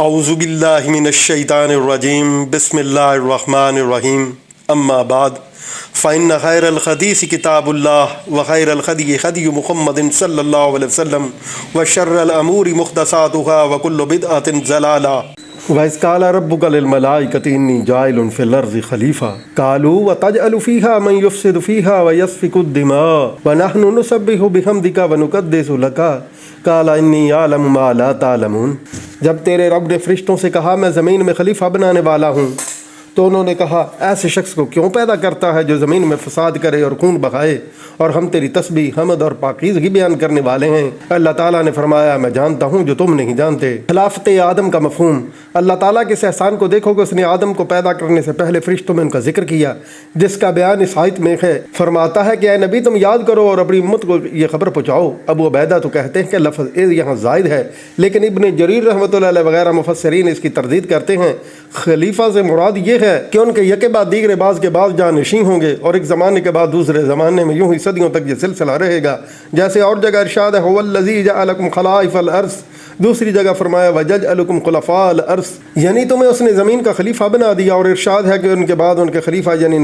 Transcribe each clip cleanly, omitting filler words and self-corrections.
اعوذ باللہ من الشیطان الرجیم بسم اللہ الرحمن الرحیم اما بعد فإن خیر الحدیث کتاب اللہ وخیر الہدی ہدی محمد صلی اللہ علیہ وسلم وشر الامور محدثاتها وکل بدعۃ ضلالہ وَإِذْ قَالَ رَبُّكَ لِلْمَلَائِكَةِ إِنِّي جَاعِلٌ فِي الْأَرْضِ خَلِيفَةً قَالُوا وَتَجْعَلُ فِيهَا مَن يُفْسِدُ فِيهَا وَيَسْفِكُ الدِّمَاءَ وَنَحْنُ نُسَبِّحُ بِحَمْدِكَ وَنُقَدِّسُ لَكَ قَالَ إِنِّي أَعْلَمُ مَا لَا تَعْلَمُونَ۔ جب تیرے رب نے فرشتوں سے کہا میں زمین میں خلیفہ بنانے والا ہوں تو انہوں نے کہا ایسے شخص کو کیوں پیدا کرتا ہے جو زمین میں فساد کرے اور خون بہائے، اور ہم تیری تسبیح حمد اور پاکیزگی بیان کرنے والے ہیں۔ اللہ تعالیٰ نے فرمایا میں جانتا ہوں جو تم نہیں جانتے۔ خلافت آدم کا مفہوم، اللہ تعالیٰ کے اس احسان کو دیکھو کہ اس نے آدم کو پیدا کرنے سے پہلے فرشتوں میں ان کا ذکر کیا، جس کا بیان اس آیت میں ہے۔ فرماتا ہے کہ اے نبی تم یاد کرو اور اپنی امت کو یہ خبر پہنچاؤ۔ ابو عبیدہ تو کہتے ہیں کہ لفظ یہاں زائد ہے، لیکن ابن جریر رحمۃ اللہ علیہ وغیرہ مفسرین اس کی تردید کرتے ہیں۔ خلیفہ سے مراد یہ ہے کہ ان کے یکے بعد دیگرے بعض کے بعد جانشین ہوں گے، اور ایک زمانے کے بعد دوسرے زمانے میں یوں ہی صدیوں تک یہ سلسلہ رہے گا۔ جیسے اور جگہ ارشاد ہے هو الذی جعلکم خلائف الارض، دوسری جگہ فرمایا وجعلکم خلفاء الارض، یعنی تمہیں اس نے زمین کا خلیفہ بنا دیا، اور ارشاد ہے کہ ان کے بعد ان کے خلیفہ یعنی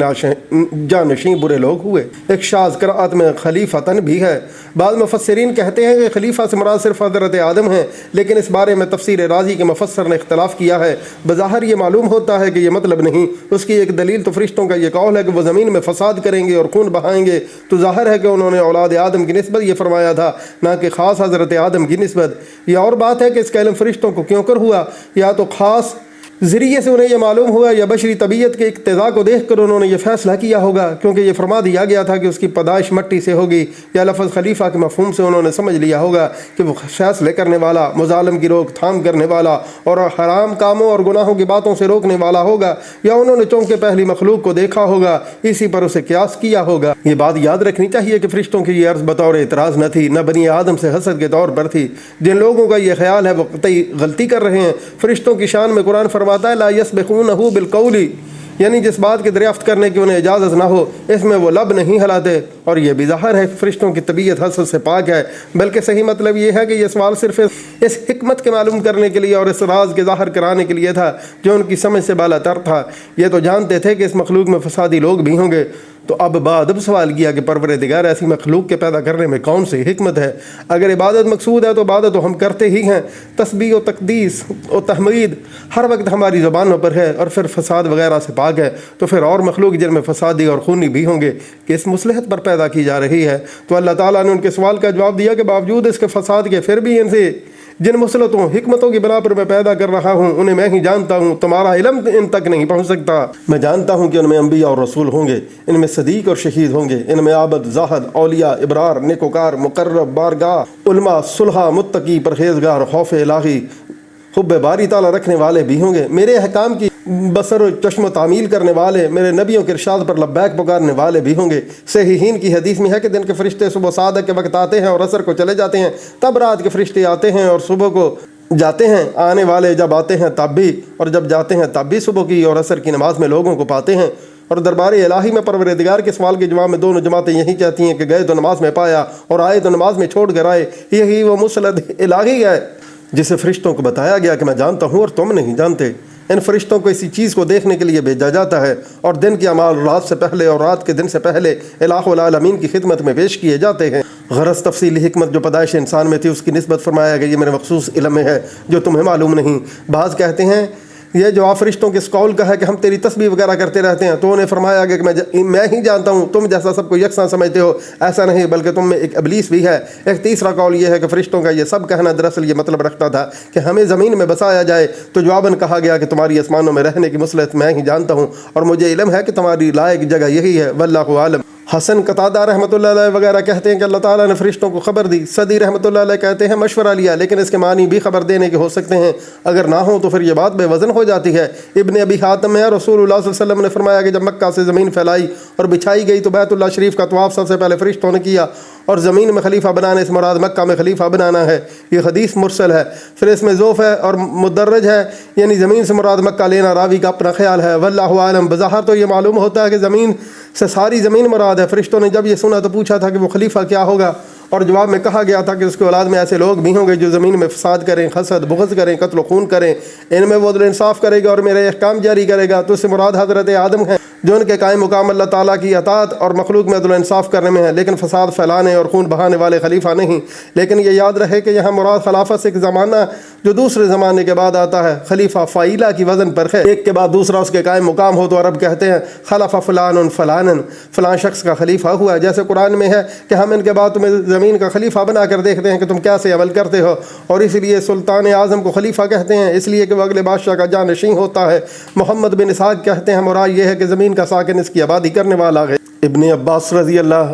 جانشین برے لوگ ہوئے۔ ایک شاذ قرأت میں خلیفتن بھی ہے۔ بعض مفسرین کہتے ہیں کہ خلیفہ سے مراد صرف حضرت آدم ہیں، لیکن اس بارے میں تفسیر رازی کے مفسر نے اختلاف کیا ہے۔ بظاہر یہ معلوم ہوتا ہے کہ یہ مطلب نہیں۔ اس کی ایک دلیل تو فرشتوں کا یہ قول ہے کہ وہ زمین میں فساد کریں گے اور خون بہائیں گے، تو ظاہر ہے کہ انہوں نے اولاد آدم کی نسبت یہ فرمایا تھا، نہ کہ خاص حضرت آدم کی نسبت۔ یہ اور بات ہے کہ اس کا علم فرشتوں کو کیوں کر ہوا، یا تو خاص ذریعے سے انہیں یہ معلوم ہوا یا بشری طبیعت کے اقتضاء کو دیکھ کر انہوں نے یہ فیصلہ کیا ہوگا، کیونکہ یہ فرما دیا گیا تھا کہ اس کی پیدائش مٹی سے ہوگی، یا لفظ خلیفہ کے مفہوم سے انہوں نے سمجھ لیا ہوگا کہ وہ فیصلے کرنے والا، مظالم کی روک تھام کرنے والا اور حرام کاموں اور گناہوں کی باتوں سے روکنے والا ہوگا، یا انہوں نے چونکہ پہلی مخلوق کو دیکھا ہوگا اسی پر اسے قیاس کیا ہوگا۔ یہ بات یاد رکھنی چاہیے کہ فرشتوں کی یہ عرض بطور اعتراض نہ تھی، نہ بنی آدم سے حسد کے طور پر تھی۔ جن لوگوں کا یہ خیال ہے وہ قطعی غلطی کر رہے ہیں۔ فرشتوں کی شان میں قرآن فرماتا ہے لا یسبقونہ بالقول، یعنی جس بات کی دریافت کرنے کی انہیں اجازت نہ ہو اس میں وہ لب نہیں ہلاتے، اور یہ بھی ظاہر ہے کہ فرشتوں کی طبیعت حسد سے پاک ہے، بلکہ صحیح مطلب یہ ہے کہ یہ سوال صرف اس حکمت کے معلوم کرنے کے لیے اور اس راز کے ظاہر کرانے کے لیے تھا جو ان کی سمجھ سے بالا تر تھا۔ یہ تو جانتے تھے کہ اس مخلوق میں فسادی لوگ بھی ہوں گے، تو اب سوال کیا کہ پروردگار ایسی مخلوق کے پیدا کرنے میں کون سی حکمت ہے؟ اگر عبادت مقصود ہے تو عبادت تو ہم کرتے ہی ہیں، تسبیح و تقدیس و تحمید ہر وقت ہماری زبانوں پر ہے، اور پھر فساد وغیرہ سے پاک ہے، تو پھر اور مخلوق جن میں فسادی اور خونی بھی ہوں گے کہ اس مصلحت پر پیدا کی جا رہی ہے۔ تو اللہ تعالیٰ نے ان کے سوال کا جواب دیا کہ باوجود اس کے فساد کے پھر بھی ان سے جن مصلحتوں حکمتوں کی بنا پر میں پیدا کر رہا ہوں انہیں میں ہی جانتا ہوں، تمہارا علم ان تک نہیں پہنچ سکتا۔ میں جانتا ہوں کہ ان میں انبیاء اور رسول ہوں گے، ان میں صدیق اور شہید ہوں گے، ان میں عابد، زاہد، اولیاء، ابرار، نیکوکار، مقرب، بارگاہ، علماء، صلحاء، متقی، پرہیزگار، خوف الہی، حب باری تعالیٰ رکھنے والے بھی ہوں گے، میرے احکام کی بصر و چشم و تعمیل کرنے والے، میرے نبیوں کے ارشاد پر لبیک پکارنے والے بھی ہوں گے۔ صحیحین کی حدیث میں ہے کہ دن کے فرشتے صبح صادق کے وقت آتے ہیں اور عصر کو چلے جاتے ہیں، تب رات کے فرشتے آتے ہیں اور صبح کو جاتے ہیں۔ آنے والے جب آتے ہیں تب بھی، اور جب جاتے ہیں تب بھی صبح کی اور عصر کی نماز میں لوگوں کو پاتے ہیں۔ اور دربار الہی میں پروردگار کے سوال کے جواب میں دونوں جماعتیں یہی کہتی ہیں کہ گئے تو نماز میں پایا اور آئے تو نماز میں چھوڑ کر آئے۔ یہی وہ مسند الہی ہے جسے فرشتوں کو بتایا گیا کہ میں جانتا ہوں اور تم نہیں جانتے۔ ان فرشتوں کو اسی چیز کو دیکھنے کے لیے بھیجا جاتا ہے، اور دن کے اعمال رات سے پہلے اور رات کے دن سے پہلے الہ العالمین کی خدمت میں پیش کیے جاتے ہیں۔ غرض تفصیلی حکمت جو پیدائش انسان میں تھی اس کی نسبت فرمایا گیا یہ میرے مخصوص علم میں ہے جو تمہیں معلوم نہیں۔ بعض کہتے ہیں یہ جواب فرشتوں کے اس قول کا ہے کہ ہم تیری تسبیح وغیرہ کرتے رہتے ہیں، تو انہیں فرمایا گیا کہ میں ہی جانتا ہوں، تم جیسا سب کو یکساں سمجھتے ہو ایسا نہیں، بلکہ تم میں ایک ابلیس بھی ہے۔ ایک تیسرا قول یہ ہے کہ فرشتوں کا یہ سب کہنا دراصل یہ مطلب رکھتا تھا کہ ہمیں زمین میں بسایا جائے، تو جواباً کہا گیا کہ تمہاری آسمانوں میں رہنے کی مصلحت میں ہی جانتا ہوں، اور مجھے علم ہے کہ تمہاری لائق جگہ یہی ہے، واللہ عالم۔ حسن قتادہ رحمۃ اللہ علیہ وغیرہ کہتے ہیں کہ اللہ تعالیٰ نے فرشتوں کو خبر دی۔ صدی رحمۃ اللہ علیہ کہتے ہیں مشورہ لیا، لیکن اس کے معنی بھی خبر دینے کے ہو سکتے ہیں، اگر نہ ہو تو پھر یہ بات بے وزن ہو جاتی ہے۔ ابن ابی حاتم میں رسول اللہ صلی اللہ علیہ وسلم نے فرمایا کہ جب مکہ سے زمین پھیلائی اور بچھائی گئی تو بیت اللہ شریف کا طواف سب سے پہلے فرشتوں نے کیا، اور زمین میں خلیفہ بنانے سے مراد مکہ میں خلیفہ بنانا ہے، یہ حدیث مرسل ہے۔ پھر اس میں ضعف ہے اور مدرج ہے، یعنی زمین سے مراد مکہ لینا راوی کا اپنا خیال ہے، واللہ عالم۔ بظاہر تو یہ معلوم ہوتا ہے کہ زمین سے ساری زمین مراد ہے۔ فرشتوں نے جب یہ سنا تو پوچھا تھا کہ وہ خلیفہ کیا ہوگا، اور جواب میں کہا گیا تھا کہ اس کے اولاد میں ایسے لوگ بھی ہوں گے جو زمین میں فساد کریں، حسد، بغض کریں، قتل و خون کریں، ان میں وہ عدل انصاف کرے گا اور میرے احکام جاری کرے گا۔ تو اس سے مراد حضرت آدم ہیں جو ان کے قائم مقام اللہ تعالیٰ کی اطاعت اور مخلوق میں عدل و انصاف کرنے میں ہے، لیکن فساد پھیلانے اور خون بہانے والے خلیفہ نہیں۔ لیکن یہ یاد رہے کہ یہاں مراد خلافت سے ایک زمانہ جو دوسرے زمانے کے بعد آتا ہے۔ خلیفہ فائلہ کی وزن پر ہے، ایک کے بعد دوسرا اس کے قائم مقام ہو تو عرب کہتے ہیں خلف فلان فلان، فلاں شخص کا خلیفہ ہوا ہے۔ جیسے قرآن میں ہے کہ ہم ان کے بعد تمہیں زمین کا خلیفہ بنا کر دیکھتے ہیں کہ تم کیسے عمل کرتے ہو، اور اس لیے سلطان اعظم کو خلیفہ کہتے ہیں، اس لیے کہ وہ اگلے بادشاہ کا جانشین ہوتا ہے۔ محمد بن اسحاق کہتے ہیں مراد یہ ہے کہ زمین کا ساکن اس کی آبادی کرنے والا ہے۔ ابن عباس رضی اللہ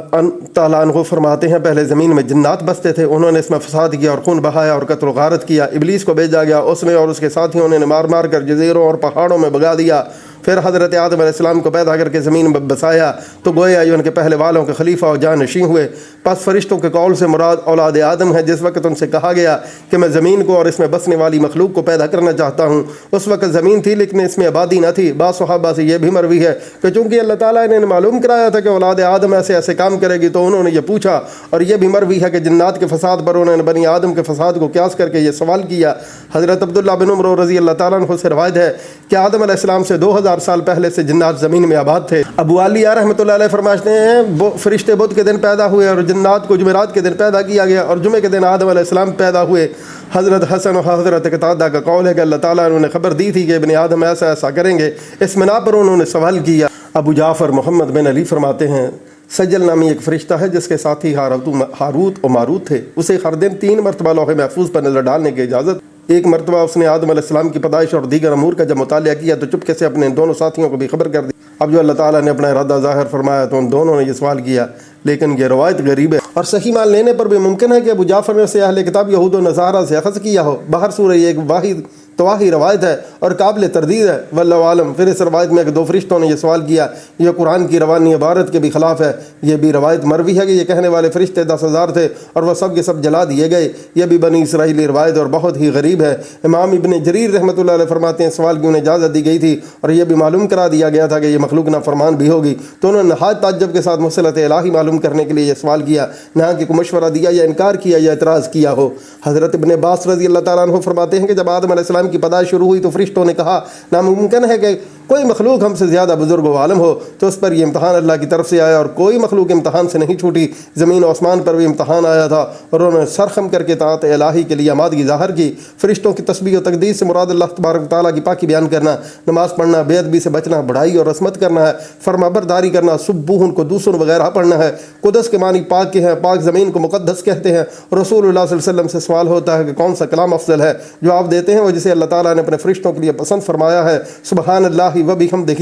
تعالیٰ عنہ فرماتے ہیں پہلے زمین میں جنات بستے تھے، انہوں نے اس میں فساد کیا اور خون بہایا اور قتل و غارت کیا۔ ابلیس کو بھیجا گیا، اس نے اور اس کے ساتھیوں نے مار مار کر جزیروں اور پہاڑوں میں بگا دیا۔ پھر حضرت آدم علیہ السلام کو پیدا کر کے زمین میں بسایا تو گویا یہ ان کے پہلے والوں کے خلیفہ اور جانشین ہوئے۔ پس فرشتوں کے قول سے مراد اولاد آدم ہے۔ جس وقت ان سے کہا گیا کہ میں زمین کو اور اس میں بسنے والی مخلوق کو پیدا کرنا چاہتا ہوں، اس وقت زمین تھی لیکن اس میں آبادی نہ تھی۔ بعض صحابہ سے یہ بھی مروی ہے کہ چونکہ اللہ تعالیٰ نے معلوم کرایا تھا کہ اولاد آدم ایسے ایسے کام کرے گی تو انہوں نے یہ پوچھا، اور یہ بھی مروی ہے کہ جنات کے فساد پر انہوں نے بنی آدم کے فساد کو قیاس کر کے یہ سوال کیا۔ حضرت عبداللہ بن عمر رضی اللہ تعالیٰ عنہ سے روایت ہے کہ آدم علیہ السلام سے 2000 سال پہلے سے جنات زمین میں آباد تھے۔ ابو علیہ رحمۃ اللہ علیہ فرماتے ہیں فرشتے بدھ کے دن پیدا ہوئے اور جنات کو جمعرات کے دن پیدا کیا گیا، اور جمعے کے دن آدم علیہ السلام پیدا ہوئے۔ حضرت حسن اور حضرت قتادہ کا قول ہے کہ اللہ تعالیٰ نے خبر دی تھی کہ ابن آدم ایسا ایسا کریں گے، اس بنا پر انہوں نے سوال کیا۔ ابو جعفر محمد بن علی فرماتے ہیں سجل نامی ایک فرشتہ ہے جس کے ساتھی ہاروت و ماروت تھے، اسے ہر دن 3 مرتبہ لوح محفوظ پر نظر ڈالنے کی اجازت۔ ایک مرتبہ اس نے آدم علیہ السلام کی پیدائش اور دیگر امور کا جب مطالعہ کیا تو چپکے سے اپنے دونوں ساتھیوں کو بھی خبر کر دی۔ اب جو اللہ تعالیٰ نے اپنا ارادہ ظاہر فرمایا تو ان دونوں نے یہ سوال کیا، لیکن یہ روایت غریب ہے اور صحیح مان لینے پر بھی ممکن ہے کہ ابو جعفر نے اسے اہل کتاب یہود و نصارہ سے اخذ کیا ہو۔ باہر صورت یہ ایک واحد تواہی روایت ہے اور قابل تردید ہے، واللہ عالم۔ پھر اس روایت میں کہ 2 فرشتوں نے یہ سوال کیا، یہ قرآن کی روانی عبارت کے بھی خلاف ہے۔ یہ بھی روایت مروی ہے کہ یہ کہنے والے فرشتے 10,000 تھے اور وہ سب کے سب جلا دیے گئے۔ یہ بھی بنی اسرائیلی روایت اور بہت ہی غریب ہے۔ امام ابن جریر رحمۃ اللہ علیہ فرماتے ہیں سوال کی انہیں اجازت دی گئی تھی اور یہ بھی معلوم کرا دیا گیا تھا کہ یہ مخلوق نافرمان بھی ہوگی، تو انہوں نے نہایت تعجب کے ساتھ مصلحت الہی معلوم کرنے کے لیے یہ سوال کیا، نہ کہ کوئی مشورہ دیا یا انکار کیا یا اعتراض کیا ہو۔ حضرت ابن عباس رضی اللہ تعالیٰ عنہ فرماتے ہیں کہ جب آدم علیہ السلام کی پیدائش شروع ہوئی تو فرشتوں نے کہا ناممکن ہے کہ کوئی مخلوق ہم سے زیادہ بزرگ و عالم ہو، تو اس پر یہ امتحان اللہ کی طرف سے آیا اور کوئی مخلوق امتحان سے نہیں چھوٹی۔ زمین و آسمان پر بھی امتحان آیا تھا اور انہوں نے سرخم کر کے طاعت الہی کے لیے آمادگی ظاہر کی۔ فرشتوں کی تسبیح و تقدیس سے مراد اللہ تبارک تعالیٰ کی پاکی بیان کرنا، نماز پڑھنا، بے ادبی سے بچنا، بڑائی اور رسمت کرنا ہے، فرمانبرداری کرنا، سبوح قدوس وغیرہ پڑھنا ہے۔ قدس کے معنی پاک کے ہیں، پاک زمین کو مقدس کہتے ہیں۔ رسول اللہ صلی اللہ علیہ وسلم سے سوال ہوتا ہے کہ کون سا کلام افضل ہے، جو آپ دیتے ہیں وہ جسے اللہ تعالیٰ نے اپنے فرشتوں کے لیے پسند فرمایا ہے۔ سبحان اللہ و بحمدہ،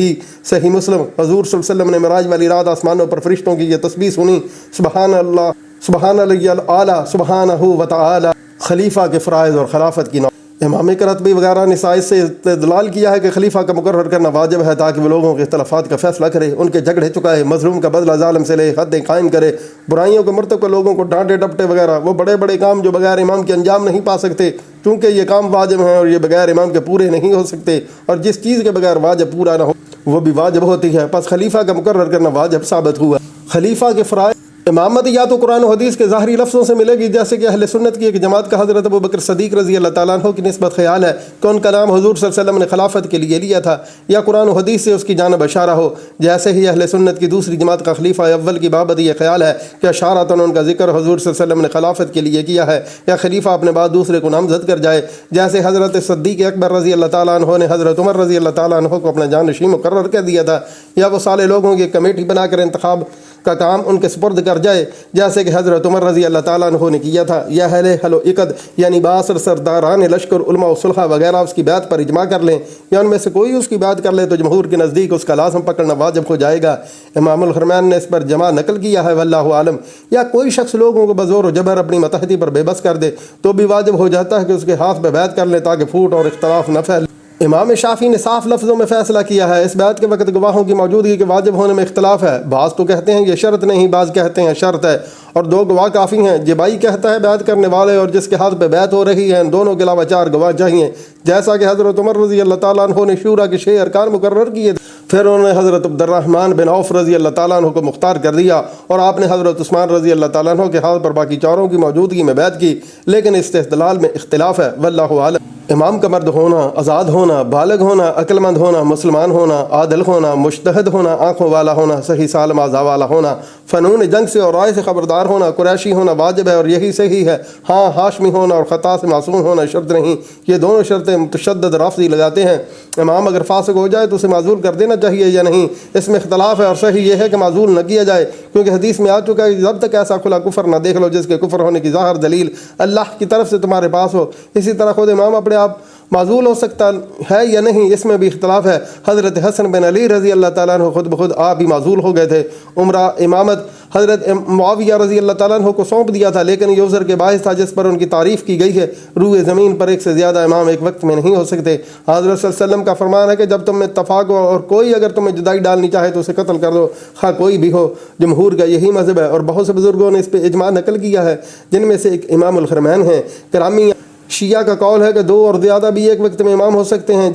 صحیح مسلم۔ حضور صلی اللہ علیہ وسلم نے معراج والی رات آسمانوں پر فرشتوں کی یہ تسبیح سنی، سبحان اللہ، سبحان علی الاعلی، سبحانہ و تعالی۔ خلیفہ کے فرائض اور خلافت کی امام قرطبی وغیرہ نے سائز سے استدلال کیا ہے کہ خلیفہ کا مقرر کرنا واجب ہے تاکہ وہ لوگوں کے اختلافات کا فیصلہ کرے، ان کے جھگڑے چکائے، مظلوم کا بدلہ ظالم سے لے، حدیں قائم کرے، برائیوں کے مرتکب لوگوں کو ڈانٹے ڈپٹے وغیرہ۔ وہ بڑے بڑے کام جو بغیر امام کے انجام نہیں پا سکتے، چونکہ یہ کام واجب ہیں اور یہ بغیر امام کے پورے نہیں ہو سکتے، اور جس چیز کے بغیر واجب پورا نہ ہو وہ بھی واجب ہوتی ہے، پس خلیفہ کا مقرر کرنا واجب ثابت ہوا۔ خلیفہ کے فرائض امامت یا تو قرآن و حدیث کے ظاہری لفظوں سے ملے گی، جیسے کہ اہل سنت کی ایک جماعت کا حضرت ابوبکر صدیق رضی اللہ تعالیٰ عنہ کی نسبت خیال ہے کہ ان کا نام حضور صلی اللہ علیہ وسلم نے خلافت کے لیے لیا تھا، یا قرآن و حدیث سے اس کی جانب اشارہ ہو، جیسے ہی اہل سنت کی دوسری جماعت کا خلیفہ اول کی بابت یہ خیال ہے کہ اشارتاً ان کا ذکر حضور صلی اللہ علیہ وسلم نے خلافت کے لیے کیا ہے، یا خلیفہ اپنے بعد دوسرے کو نامزد کر جائے، جیسے حضرت صدیق اکبر رضی اللہ تعالیٰ عنہ نے حضرت عمر رضی اللہ تعالیٰ عنہ کو اپنا جانشین مقرر کر دیا تھا، یا وہ سالے لوگوں کی کمیٹی بنا کر انتخاب کا کام ان کے سپرد کر جائے، جیسے کہ حضرت عمر رضی اللہ تعالیٰ عنہ نے کیا تھا، یا اہل حل و عقد یعنی باصر سرداران لشکر علماء و صلحاء وغیرہ اس کی بیعت پر اجماع کر لیں، یا ان میں سے کوئی اس کی بیعت کر لے تو جمہور کے نزدیک اس کا لازم پکڑنا واجب ہو جائے گا۔ امام الحرمین نے اس پر جمع نقل کیا ہے، واللہ عالم۔ یا کوئی شخص لوگوں کو بزور و جبر اپنی متحدی پر بے بس کر دے تو بھی واجب ہو جاتا ہے کہ اس کے ہاتھ پہ بیعت کر لیں تاکہ پھوٹ اور اختلاف نہ پھیلے۔ امام شافعی نے صاف لفظوں میں فیصلہ کیا ہے اس بیعت کے وقت گواہوں کی موجودگی کے واجب ہونے میں اختلاف ہے، بعض تو کہتے ہیں یہ شرط نہیں، بعض کہتے ہیں شرط ہے اور 2 گواہ کافی ہیں۔ جبائی کہتا ہے بیعت کرنے والے اور جس کے ہاتھ پہ بیعت ہو رہی ہے ان دونوں کے علاوہ 4 گواہ چاہیے، جیسا کہ حضرت عمر رضی اللہ تعالیٰ عنہ نے شورا کے 6 ارکان مقرر کیے، پھر انہوں نے حضرت عبد الرحمن بن عوف رضی اللہ تعالیٰ عنہ کو مختار کر دیا اور آپ نے حضرت عثمان رضی اللہ تعالیٰ عنہ کے ہاتھ پر باقی 4 کی موجودگی میں بیعت کی، لیکن استدلال میں اختلاف ہے، واللہ اعلم۔ امام کا مرد ہونا، آزاد ہونا، بالغ ہونا، عقل مند ہونا، مسلمان ہونا، عادل ہونا، مجتہد ہونا، آنکھوں والا ہونا، صحیح سالم اعضاء والا ہونا، فنون جنگ سے اور رائے سے خبردار ہونا، قریشی ہونا واجب ہے اور یہی صحیح ہے، ہاں ہاشمی ہونا اور خطا سے معصوم ہونا شرط نہیں، یہ دونوں شرطیں متشدد رافضی لگاتے ہیں۔ امام اگر فاسق ہو جائے تو اسے معزول کر دینا چاہیے یا نہیں، اس میں اختلاف ہے اور صحیح یہ ہے کہ معزول نہ کیا جائے، کیونکہ حدیث میں آ چکا ہے کہ جب تک ایسا کھلا کفر نہ دیکھ لو جس کے کفر ہونے کی ظاہر دلیل اللہ کی طرف سے تمہارے پاس ہو۔ اسی طرح خود امام اپنے آپ معزول ہو سکتا ہے یا نہیں، اس میں بھی اختلاف ہے۔ حضرت حسن بن علی رضی اللہ تعالیٰ عنہ خود بخود آپ بھی معزول ہو گئے تھے، عمرہ امامت حضرت معاویہ رضی اللہ تعالیٰ عنہ کو سونپ دیا تھا، لیکن یہ عذر کے باعث تھا جس پر ان کی تعریف کی گئی ہے، روئے زمین پر ایک سے زیادہ امام ایک وقت میں نہیں ہو سکتے۔ حضرت صلی اللہ علیہ وسلم کا فرمان ہے کہ جب تم میں اتفاق ہو اور کوئی اگر تمہیں جدائی ڈالنی چاہے تو اسے قتل کر دو، خواہ کوئی بھی ہو۔ جمہور کا یہی مذہب ہے اور بہت سے بزرگوں نے اس پہ اجماع نقل کیا ہے، جن میں سے ایک امام الحرمین ہیں۔ کرامی شیعہ کا قول ہے کہ 2 اور زیادہ بھی ایک وقت میں امام ہو سکتے ہیں،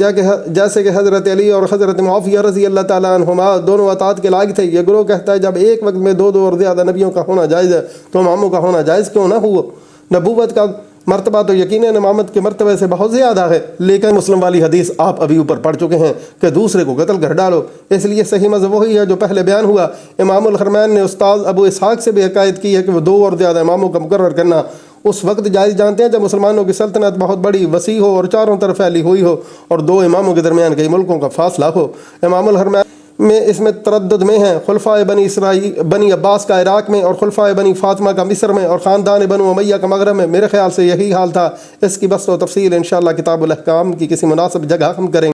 جیسے کہ حضرت علی اور حضرت معاویہ رضی اللہ تعالیٰ عنہما دونوں اطاعت کے لائق تھے۔ یہ گروہ کہتا ہے جب ایک وقت میں 2 اور زیادہ نبیوں کا ہونا جائز ہے تو اماموں کا ہونا جائز کیوں نہ ہوا؟ نبوت کا مرتبہ تو یقیناً امامت کے مرتبے سے بہت زیادہ ہے، لیکن مسلم والی حدیث آپ ابھی اوپر پڑھ چکے ہیں کہ دوسرے کو قتل کر ڈالو، اس لیے صحیح مذہب وہی ہے جو پہلے بیان ہوا۔ امام الحرمین نے استاد ابو اسحاق سے بھی حکایت کی ہے کہ وہ 2 اور زیادہ اماموں کا مقرر کرنا اس وقت جائز جانتے ہیں جب مسلمانوں کی سلطنت بہت بڑی وسیع ہو اور چاروں طرف پھیلی ہوئی ہو اور 2 اماموں کے درمیان کئی ملکوں کا فاصلہ ہو۔ امام الحرمین میں اس میں تردد میں ہیں، خلفائے بنی عباس کا عراق میں اور خلفائے بنی فاطمہ کا مصر میں اور خاندان بنو امیہ کا مغرب میں، میرے خیال سے یہی حال تھا۔ اس کی بسط و تفصیل انشاءاللہ کتاب الاحکام کی کسی مناسب جگہ ہم کریں گے۔